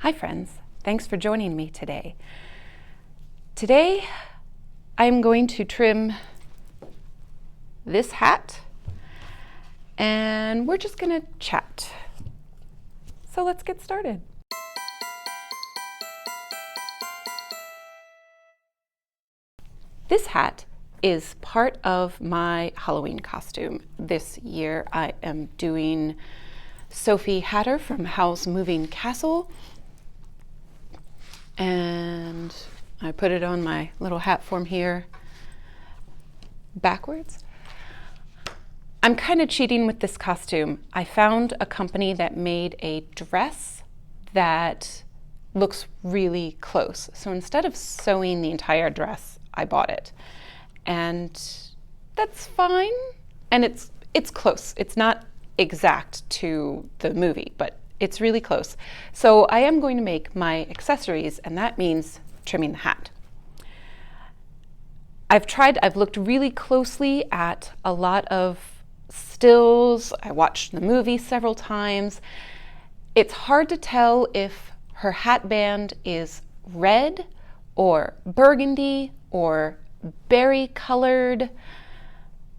Hi friends, thanks for joining me today. Today I'm going to trim this hat and we're just going to chat. So let's get started. This hat is part of my Halloween costume. This year I am doing Sophie Hatter from Howl's Moving Castle. And I put it on my little hat form here backwards. I'm kind of cheating with this costume. I found a company that made a dress that looks really close. So instead of sewing the entire dress, I bought it. And that's fine. And it's close. It's not exact to the movie, but it's really close. So I am going to make my accessories, and that means trimming the hat. I've looked really closely at a lot of stills. I watched the movie several times. It's hard to tell if her hat band is red or burgundy or berry colored.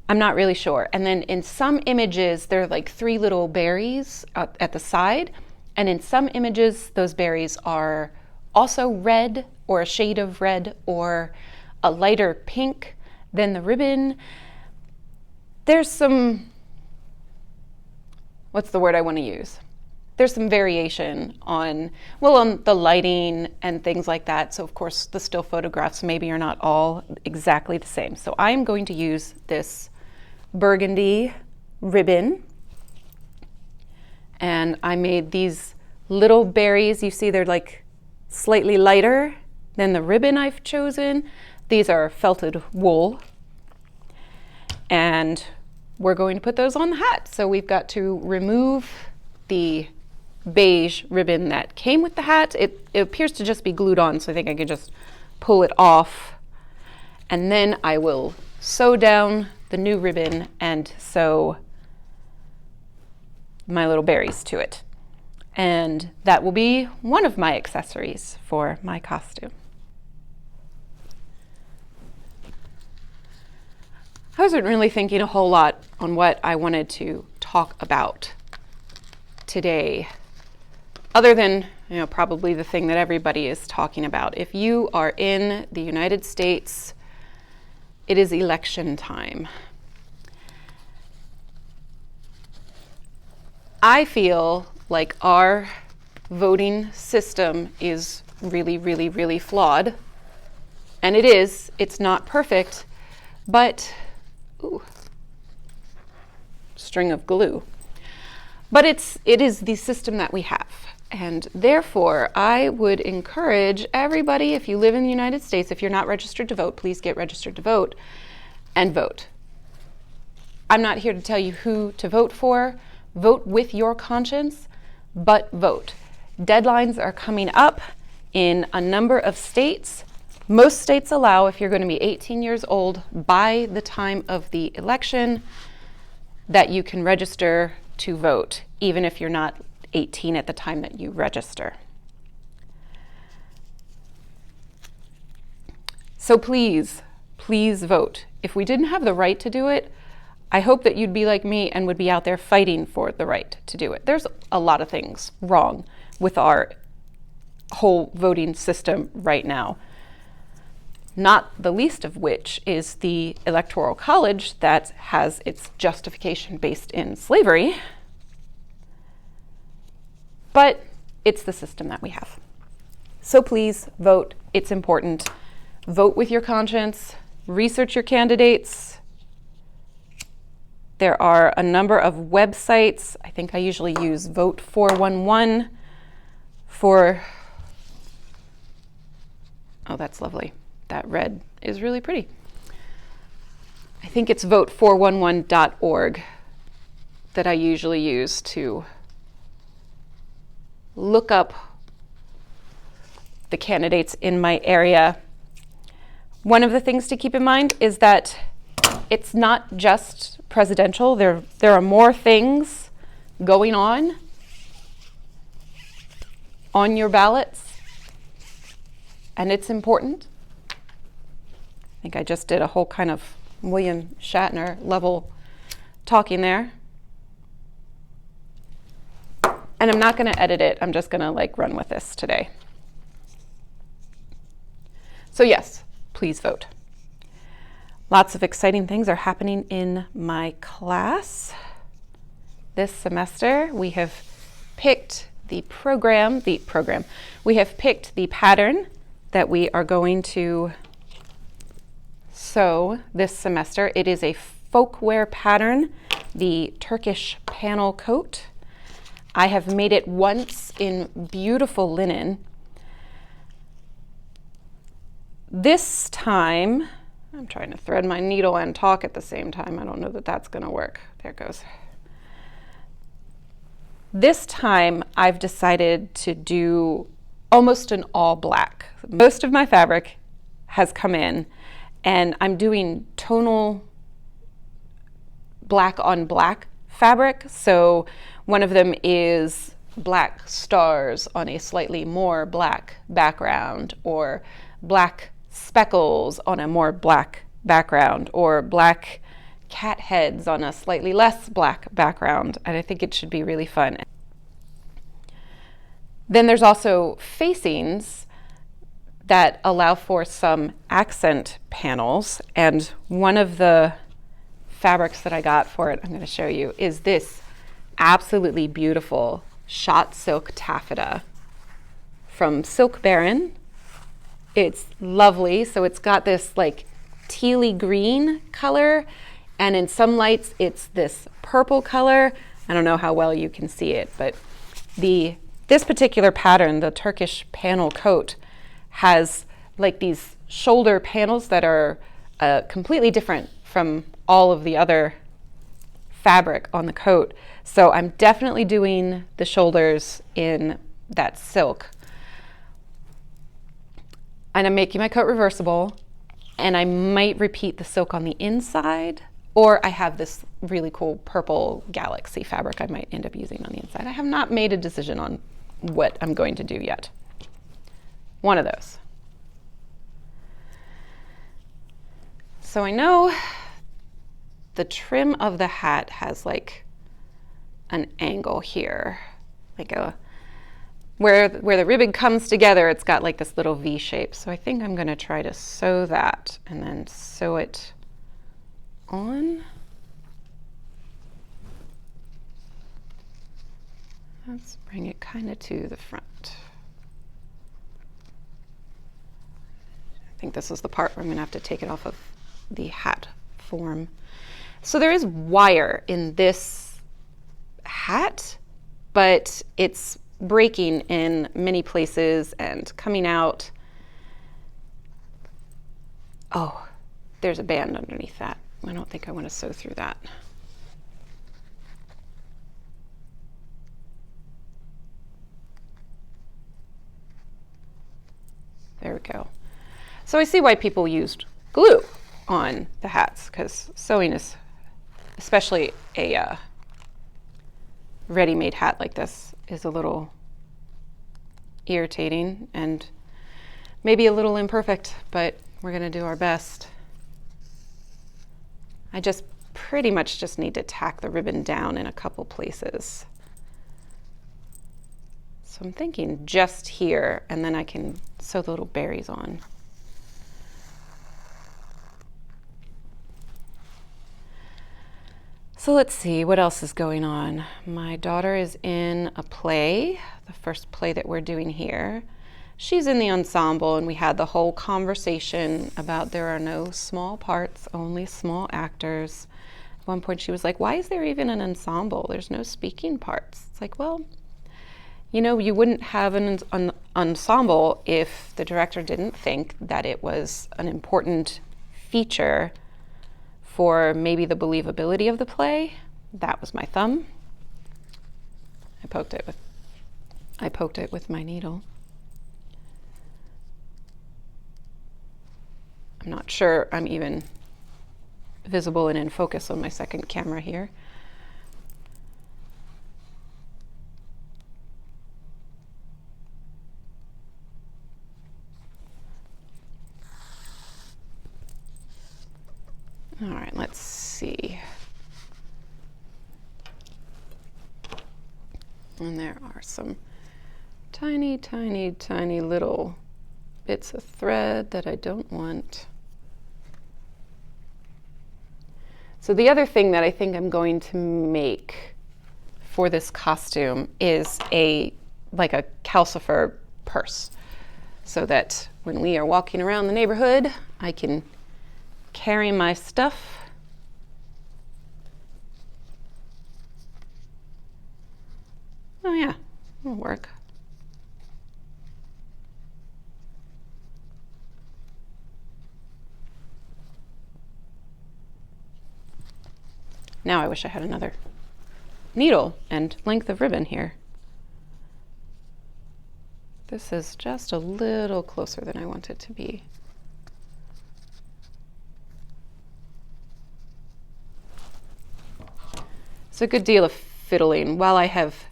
I'm not really sure. And then in some images, there are like 3 little berries at the side. And in some images, those berries are also red or a shade of red or a lighter pink than the ribbon. There's some, what's the word I want to use? There's some variation on the lighting and things like that. So of course the still photographs maybe are not all exactly the same. So I'm going to use this burgundy ribbon, and I made these little berries. You see they're like slightly lighter than the ribbon I've chosen. These are felted wool, and we're going to put those on the hat. So we've got to remove the beige ribbon that came with the hat. It appears to just be glued on, so I think I could just pull it off, and then I will sew down the new ribbon and sew my little berries to it. And that will be one of my accessories for my costume. I wasn't really thinking a whole lot on what I wanted to talk about today, other than, probably the thing that everybody is talking about. If you are in the United States, it is election time. I feel like our voting system is really, really, really flawed. And it is. It's not perfect, but, string of glue. But it is the system that we have. And therefore, I would encourage everybody, if you live in the United States, if you're not registered to vote, please get registered to vote and vote. I'm not here to tell you who to vote for. Vote with your conscience, but vote. Deadlines are coming up in a number of states. Most states allow, if you're going to be 18 years old by the time of the election, that you can register to vote, even if you're not 18 at the time that you register. So please, please vote. If we didn't have the right to do it, I hope that you'd be like me and would be out there fighting for the right to do it. There's a lot of things wrong with our whole voting system right now, not the least of which is the Electoral College that has its justification based in slavery. But it's the system that we have. So please vote. It's important. Vote with your conscience. Research your candidates. There are a number of websites. I think I usually use Vote 411 for, oh, that's lovely. That red is really pretty. I think it's vote411.org that I usually use to look up the candidates in my area. One of the things to keep in mind is that it's not just presidential. There are more things going on on your ballots, and it's important. I think I just did a whole kind of William Shatner level talking there. And I'm not going to edit it. I'm just going to like run with this today. So yes, please vote. Lots of exciting things are happening in my class. This semester, we have picked the program. We have picked the pattern that we are going to sew this semester. It is a folkwear pattern, the Turkish panel coat. I have made it once in beautiful linen. This time, I'm trying to thread my needle and talk at the same time. I don't know that that's going to work. There it goes. This time, I've decided to do almost an all black. Most of my fabric has come in, and I'm doing tonal black on black fabric. So one of them is black stars on a slightly more black background, or black speckles on a more black background, or black cat heads on a slightly less black background. And I think it should be really fun. Then there's also facings that allow for some accent panels. And one of the fabrics that I got for it, I'm going to show you, is this absolutely beautiful shot silk taffeta from Silk Baron. It's lovely. So it's got this like tealy green color, and in some lights it's this purple color. I don't know how well you can see it, but this particular pattern, the Turkish panel coat, has like these shoulder panels that are completely different from all of the other fabric on the coat. So I'm definitely doing the shoulders in that silk. And I'm making my coat reversible, and I might repeat the silk on the inside, or I have this really cool purple galaxy fabric I might end up using on the inside. I have not made a decision on what I'm going to do yet. One of those. So I know the trim of the hat has like an angle here, like where the ribbon comes together, it's got like this little V shape. So I think I'm going to try to sew that and then sew it on. Let's bring it kind of to the front. I think this is the part where I'm going to have to take it off of the hat form. So there is wire in this hat, but it's breaking in many places and coming out. Oh, there's a band underneath that. I don't think I want to sew through that. There we go. So I see why people used glue on the hats, because sewing is, especially a ready-made hat like this, is a little irritating and maybe a little imperfect, but we're going to do our best. I just pretty much just need to tack the ribbon down in a couple places. So I'm thinking just here, and then I can sew the little berries on. So let's see, what else is going on? My daughter is in a play, the first play that we're doing here. She's in the ensemble, and we had the whole conversation about there are no small parts, only small actors. At one point she was like, why is there even an ensemble? There's no speaking parts. It's like, well, you know, you wouldn't have an ensemble if the director didn't think that it was an important feature for maybe the believability of the play. That was my thumb. I poked it with my needle. I'm not sure I'm even visible and in focus on my second camera here. All right, let's see. And there are some tiny, tiny, tiny little bits of thread that I don't want. So the other thing that I think I'm going to make for this costume is like a calcifer purse, so that when we are walking around the neighborhood, I can carry my stuff. Oh yeah, it'll work. Now I wish I had another needle and length of ribbon here. This is just a little closer than I want it to be. It's a good deal of fiddling. While I have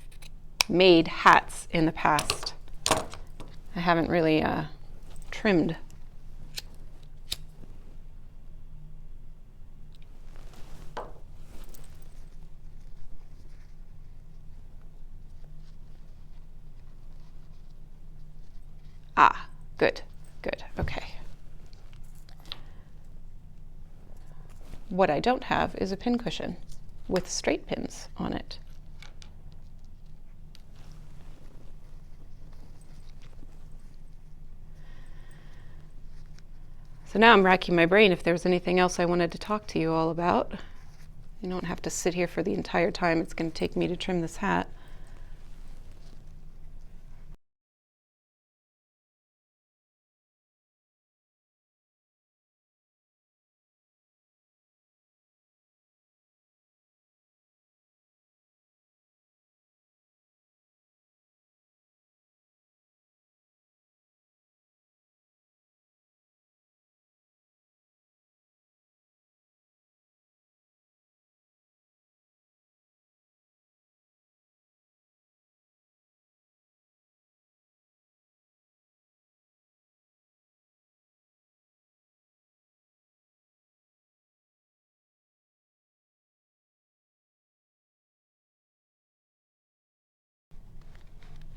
made hats in the past, I haven't really trimmed. Ah, good, good, okay. What I don't have is a pin cushion with straight pins on it. So now I'm racking my brain if there's anything else I wanted to talk to you all about. You don't have to sit here for the entire time it's going to take me to trim this hat.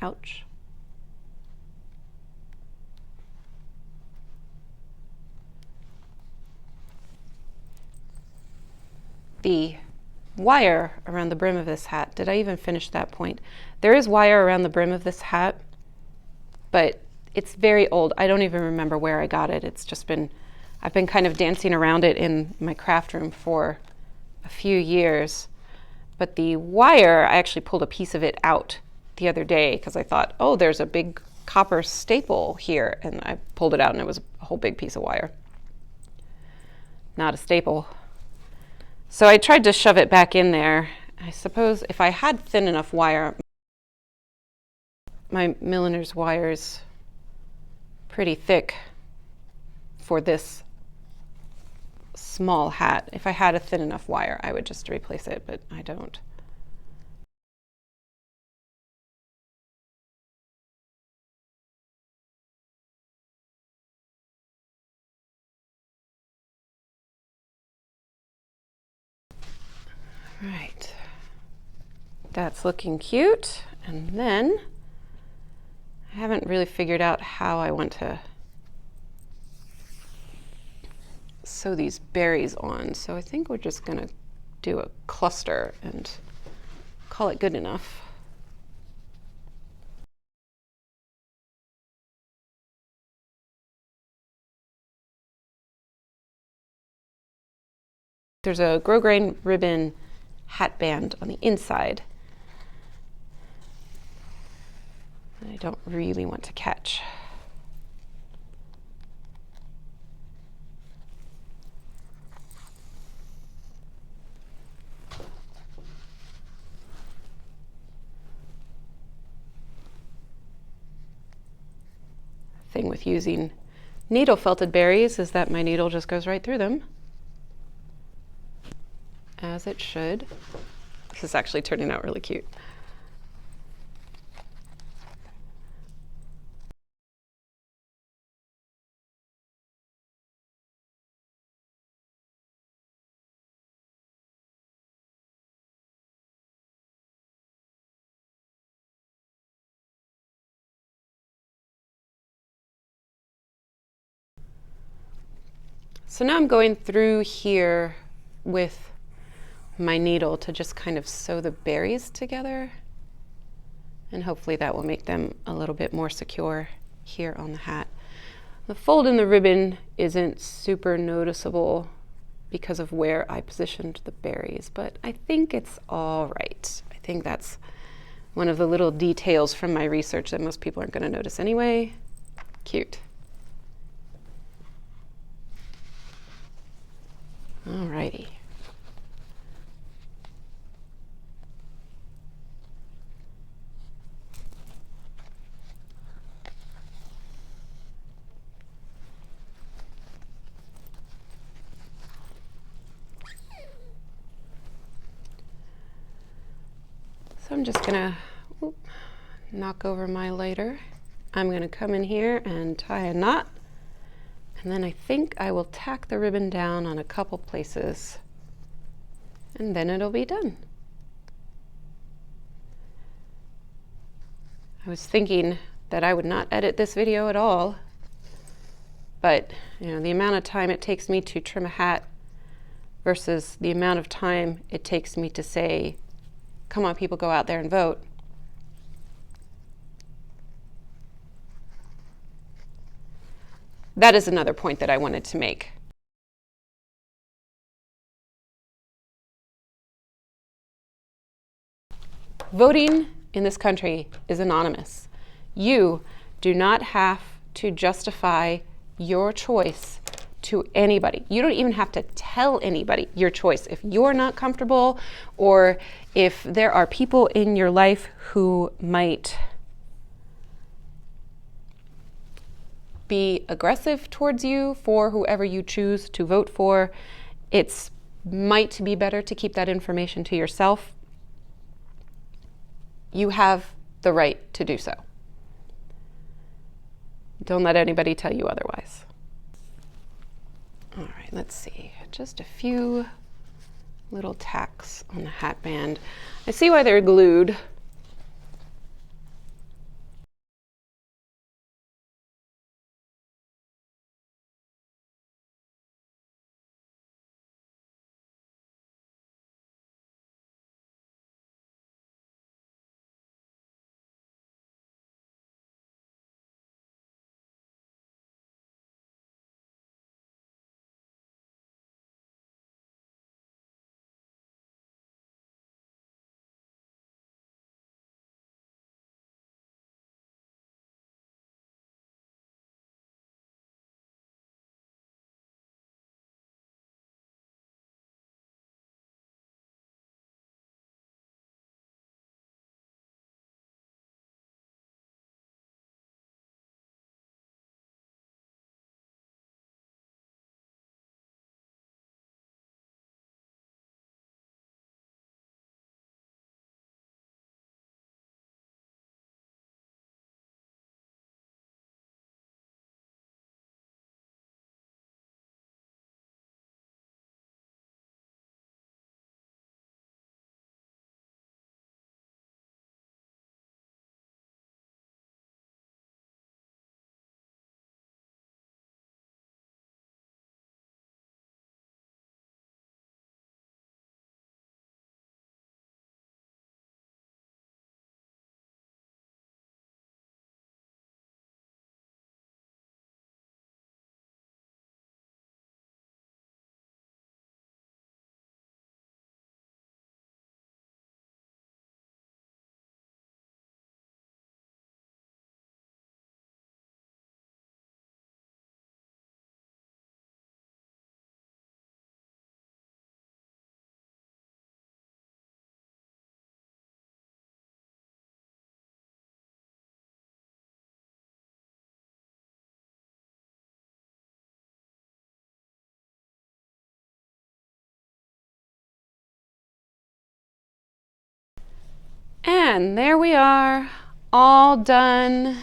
Ouch. The wire around the brim of this hat, did I even finish that point? There is wire around the brim of this hat, but it's very old. I don't even remember where I got it. I've been kind of dancing around it in my craft room for a few years. But the wire, I actually pulled a piece of it out the other day because I thought, oh, there's a big copper staple here. And I pulled it out and it was a whole big piece of wire. Not a staple. So I tried to shove it back in there. I suppose if I had thin enough wire, my milliner's wire's pretty thick for this small hat. If I had a thin enough wire, I would just replace it, but I don't. Right, that's looking cute. And then I haven't really figured out how I want to sew these berries on. So I think we're just gonna do a cluster and call it good enough. There's a grosgrain ribbon hat band on the inside that I don't really want to catch. Thing with using needle felted berries is that my needle just goes right through them, as it should. This is actually turning out really cute. So now I'm going through here with my needle to just kind of sew the berries together. And hopefully that will make them a little bit more secure here on the hat. The fold in the ribbon isn't super noticeable because of where I positioned the berries, but I think it's all right. I think that's one of the little details from my research that most people aren't going to notice anyway. Cute. Alrighty. So I'm just gonna knock over my lighter. I'm gonna come in here and tie a knot, and then I think I will tack the ribbon down on a couple places, and then it'll be done. I was thinking that I would not edit this video at all, but the amount of time it takes me to trim a hat versus the amount of time it takes me to say, come on, people, go out there and vote. That is another point that I wanted to make. Voting in this country is anonymous. You do not have to justify your choice to anybody. You don't even have to tell anybody your choice. If you're not comfortable, or if there are people in your life who might be aggressive towards you for whoever you choose to vote for, it's might be better to keep that information to yourself. You have the right to do so. Don't let anybody tell you otherwise. All right, let's see. Just a few little tacks on the hat band. I see why they're glued. And there we are, all done.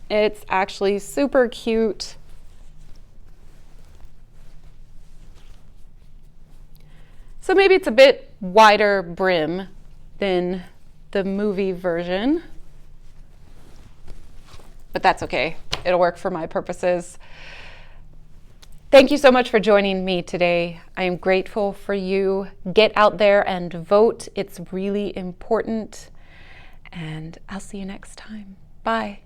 It's actually super cute. So maybe it's a bit wider brim than the movie version, but that's okay. It'll work for my purposes. Thank you so much for joining me today. I am grateful for you. Get out there and vote. It's really important. And I'll see you next time. Bye.